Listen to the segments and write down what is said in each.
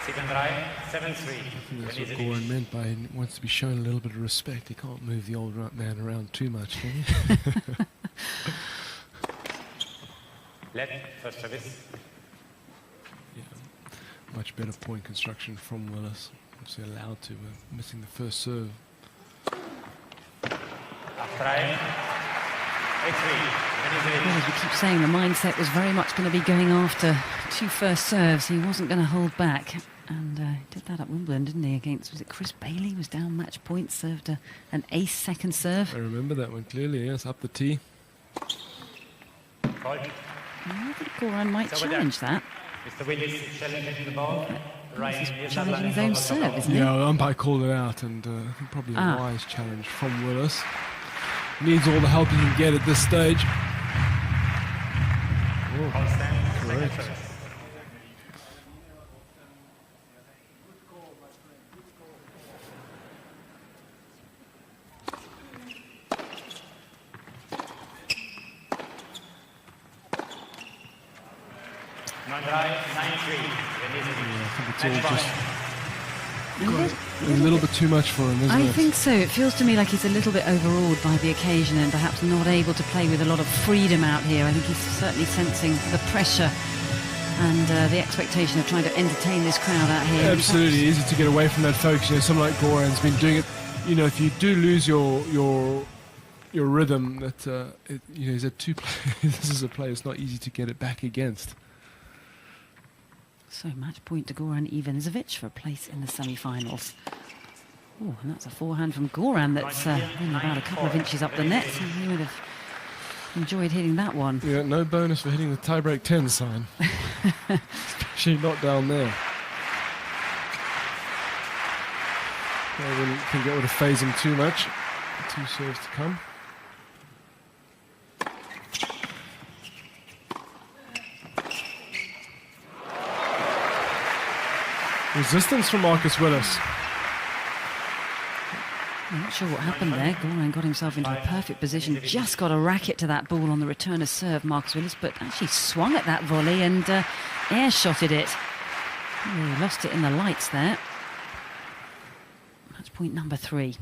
I think that's what Goran meant by he wants to be shown a little bit of respect. He can't move the old man around too much, can he? First service. Yeah, much better point construction from Willis. Obviously allowed to, missing the first serve. Well, as we keep saying, the mindset was very much going to be going after 2 first serves. He wasn't going to hold back. And did that at Wimbledon, didn't he, against, was it Chris Bailey, was down match point, served an ace second serve. I remember that one clearly, yes, up the tee. I think Goran might challenge that. Mr. Willis challenging the ball. He's challenging his own serve, isn't he? Yeah, the umpire called it out, and I think probably a wise challenge from Willis. Needs all the help he can get at this stage. Oh, correct. I think it's all just a little bit too much for him, isn't it? I think so. It feels to me like he's a little bit overawed by the occasion and perhaps not able to play with a lot of freedom out here. I think he's certainly sensing the pressure and the expectation of trying to entertain this crowd out here. Absolutely easy to get away from that focus. You know, someone like Goran's been doing it. You know, if you do lose your rhythm, that you know, he's had 2 players. This is a player it's not easy to get it back against. So match point to Goran Ivanisevic for a place in the semi-finals. Oh, and that's a forehand from Goran that's only about a couple of inches up the net. So he would have enjoyed hitting that one. Yeah, no bonus for hitting the tiebreak 10 sign. Especially not down there. Can get rid of phase him too much. 2 serves to come. Resistance from Marcus Willis. I'm not sure what happened there. Goran got himself into a perfect position, just got a racket to that ball on the returner serve, Marcus Willis, but actually swung at that volley and air-shotted it. He lost it in the lights there. Match point number 3.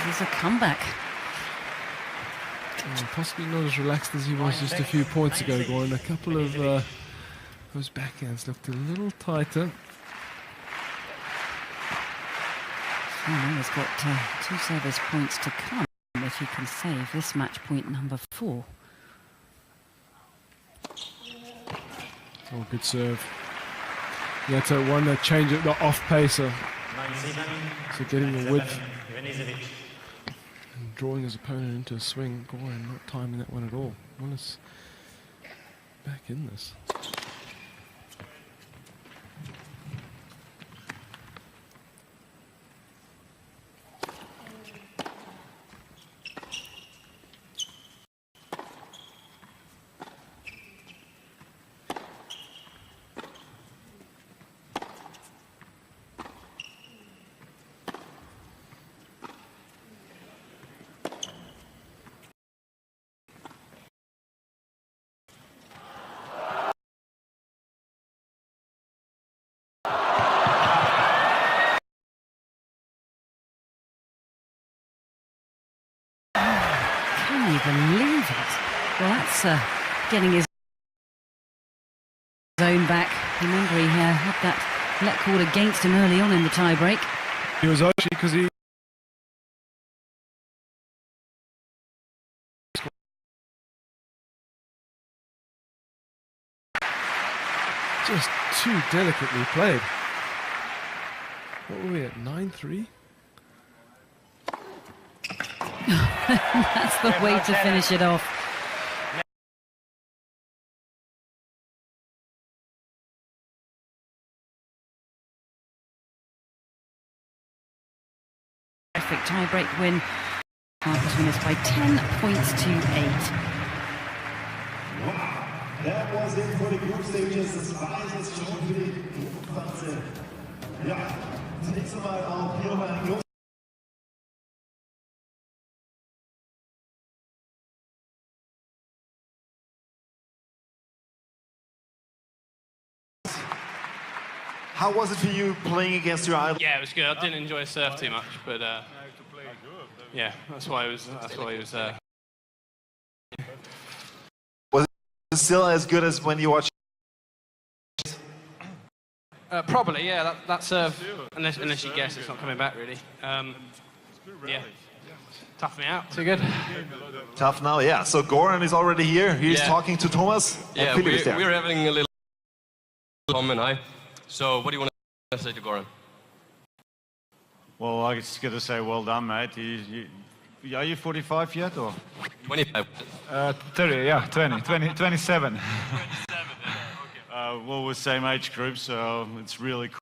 This is a comeback. Possibly not as relaxed as he was just a few points ago, Goran. A couple of those backhands looked a little tighter. He's got 2 service points to come if he can save this match point number 4. Oh, good serve. Yeah, it's a one change at the off pacer. So getting the width and drawing his opponent into a swing. Goran not timing that one at all. Willis back in this. Believe it. Well, that's getting his own back. Remember, he had that let called against him early on in the tie-break. He was actually, because he just too delicately played. What were we at, 9-3? That's the way to finish it off. terrific tie-break win. Marcus winners by 10 points to 8. Wow, that was it for the group stages. Das war jetzt schon für die Gruppenphase. Ja, zunächst einmal auch hier nochmal ein großes How was it for you playing against your idol? Yeah, it was good. I didn't enjoy surf too much, but yeah, that's why it was. Was it still as good as when you watched? Probably, yeah. That serve, unless you guess, it's not coming back really. Yeah, tough me out. Too good. Tough now, yeah. So Goran is already here. He's talking to Thomas. Yeah, we're having a little Tom and I. So what do you want to say to Goran? Well, I was going to say well done, mate. Are you 45 yet, or? 25. 30, yeah, 27. Well, we're same age group, so it's really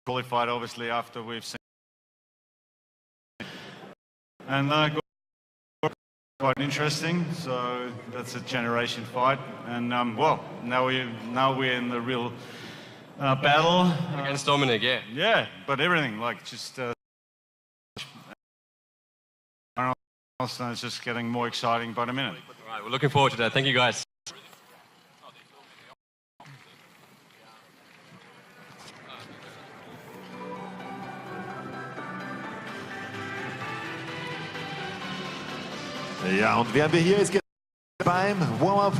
qualified, obviously, after we've seen. And quite interesting, so that's a generation fight. And, well, now we're in the real battle. Against Dominic, yeah. Yeah, but everything, like, just... it's just getting more exciting by the minute. All right, we're looking forward to that. Thank you, guys. Ja, und während wir hier jetzt beim Warm-up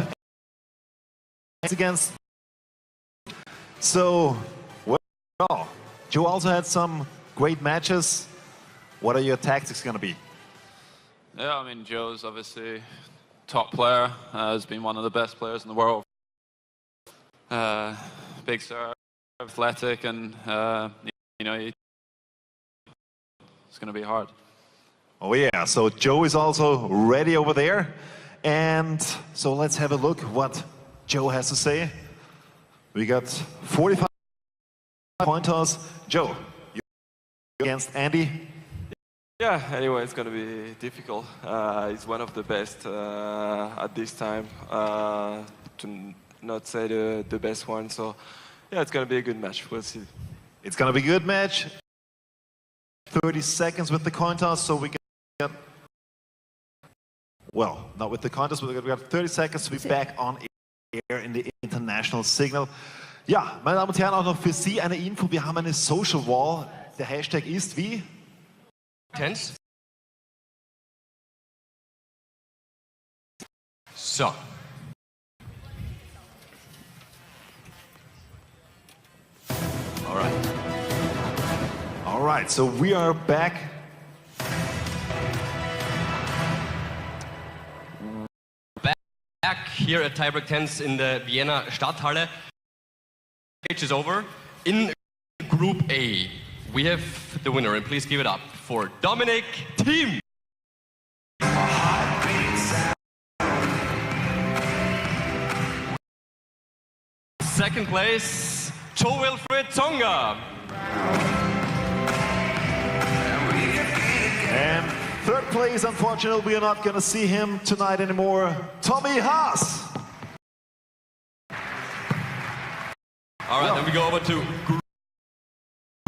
against. So, well, Joe also had some great matches. What are your tactics going to be? Yeah, I mean, Joe's obviously top player, has been one of the best players in the world. Big serve, athletic, and you know, it's going to be hard. Oh yeah, so Joe is also ready over there. And so let's have a look what Joe has to say. We got 45 pointers. Joe, you're against Andy. Yeah, anyway, it's going to be difficult. He's one of the best at this time, to not say the best one. So, yeah, it's going to be a good match. We'll see. It's going to be a good match. 30 seconds with the coin toss, so we get... Well, not with the coin toss, but we got 30 seconds to be back on air in the international signal. Ja, meine Damen und Herren, auch noch für Sie eine Info. Wir haben eine Social Wall. Der Hashtag ist wie? Tense. So. All right. All right, so we are back. Back here at Tiebreak 10s in the Vienna Stadthalle. Stage is over. In Group A, we have the winner, and please give it up for Dominic Thiem. Second place, Joe Wilfried Tsonga. And third place, unfortunately, we are not going to see him tonight anymore. Tommy Haas. All right, then we go over to Group.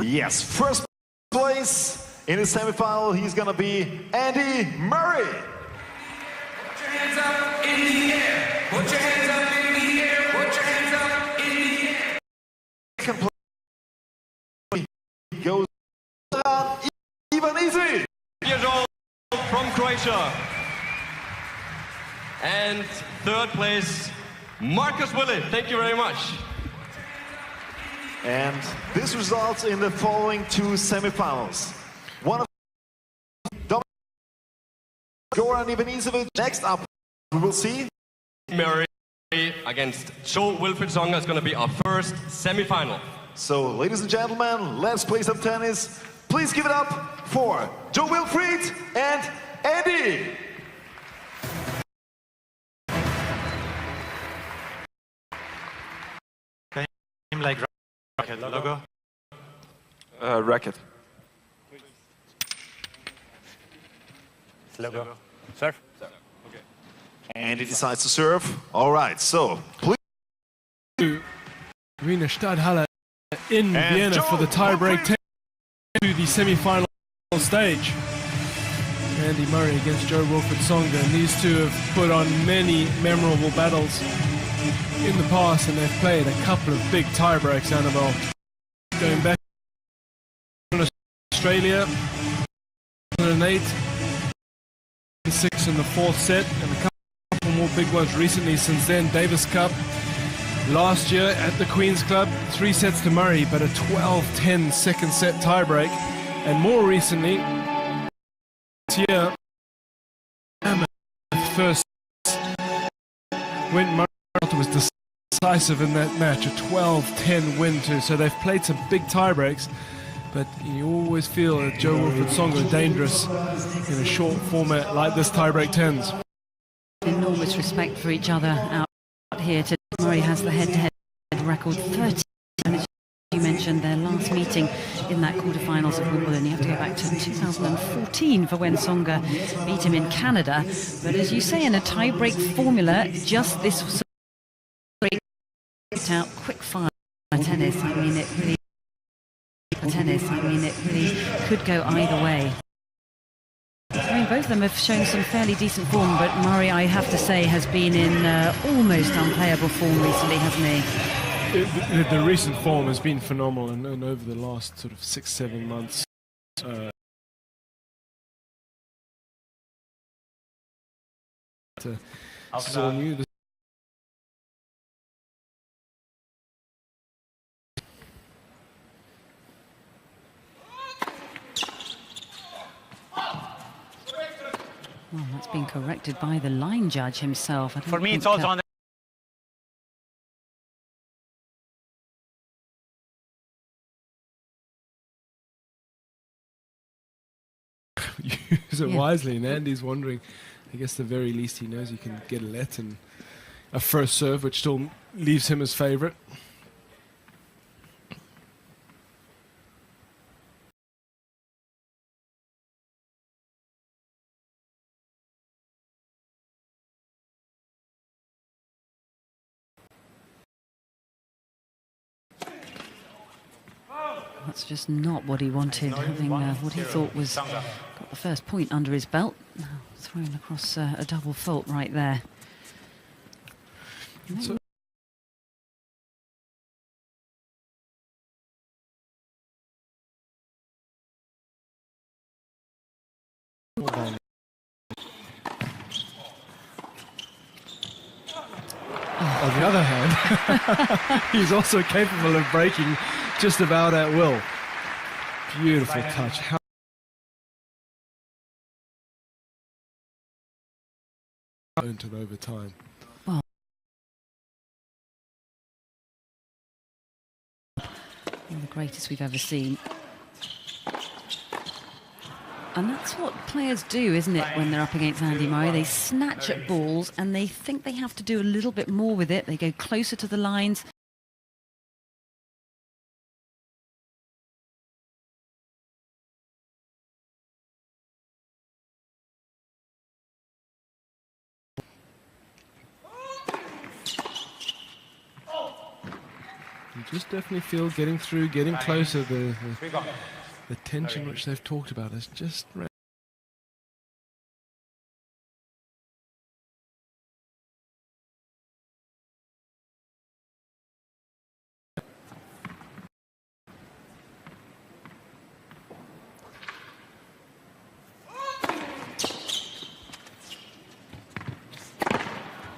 Yes, first place in the semifinal, he's going to be Andy Murray. Put your hands up in the air. Put your hands up in the air. Put your hands up in the air. Second place goes down even easy. Years old from Croatia. And third place, Marcus Willi. Thank you very much. And this results in the following two semifinals. One of Goran Ivanisevic. Next up, we will see Mary against Joe Wilfried Tsonga is going to be our first semifinal. So, ladies and gentlemen, let's play some tennis. Please give it up for Joe Wilfried and Andy. Name like racket logo. Racket. Logo. Serve. And he decides to serve. All right, so please. Wiener Stadthalle in And Vienna Joe for the tiebreak Wilfried. to the semi-final stage. Andy Murray against Joe Wilfried Tsonga, and these two have put on many memorable battles in the past, and they've played a couple of big tiebreaks, Annabelle. Going back to Australia, 2008, 6 in the fourth set, and a couple more big ones recently since then. Davis Cup last year at the Queen's Club, 3 sets to Murray, but a 12-10 second set tiebreak. And more recently, this year, first win, Murray was decisive in that match, a 12-10 win too. So they've played some big tiebreaks, but you always feel that Joe Wilfried Tsonga are dangerous in a short format like this tiebreak tens. Enormous respect for each other out here. Murray has the head-to-head record, 30. And as you mentioned, their last meeting in that quarterfinals of Wimbledon, you have to go back to 2014 for when Tsonga beat him in Canada. But as you say, in a tie-break formula, just this was out quick fire tennis. I mean, it really could go either way. I mean, both of them have shown some fairly decent form, but Murray, I have to say, has been in almost unplayable form recently, hasn't he? The recent form has been phenomenal, and over the last sort of 6-7 months, this is all new. Well, that's been corrected by the line judge himself. For me, it's also on the use it wisely, and Andy's wondering, I guess the very least he knows he can get a let and a first serve, which still leaves him as favourite. That's just not what he wanted, having what he thought was got the first point under his belt. Now thrown across a double fault right there. So on the other hand, he's also capable of breaking just about at will. Beautiful touch. How into overtime. Well, one of the greatest we've ever seen. And that's what players do, isn't it, when they're up against Andy Murray? They snatch at balls and they think they have to do a little bit more with it. They go closer to the lines. You just definitely feel getting through, getting closer, the tension which they've talked about is just...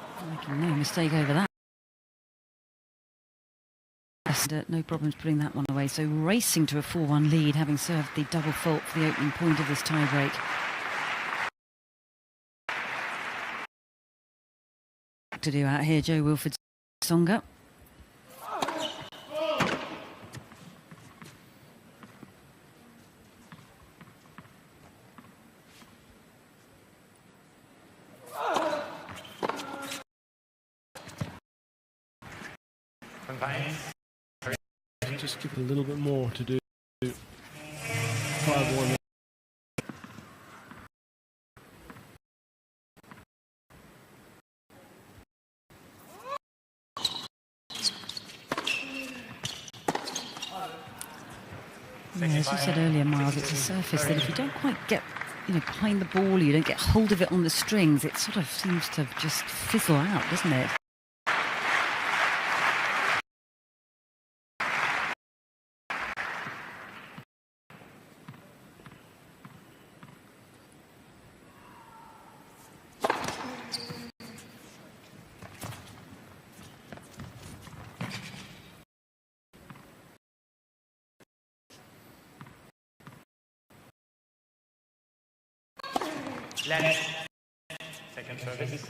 Making no mistake over that. No problems putting that one away. So racing to a 4-1 lead, having served the double fault for the opening point of this tiebreak. To do out here, Joe Wilfried Tsonga. Just give it a little bit more to do. 5-1. as you said earlier, Miles, it's a surface that if you don't quite get behind the ball, you don't get hold of it on the strings, it sort of seems to just fizzle out, doesn't it? Left. Second service.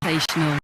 Sensational.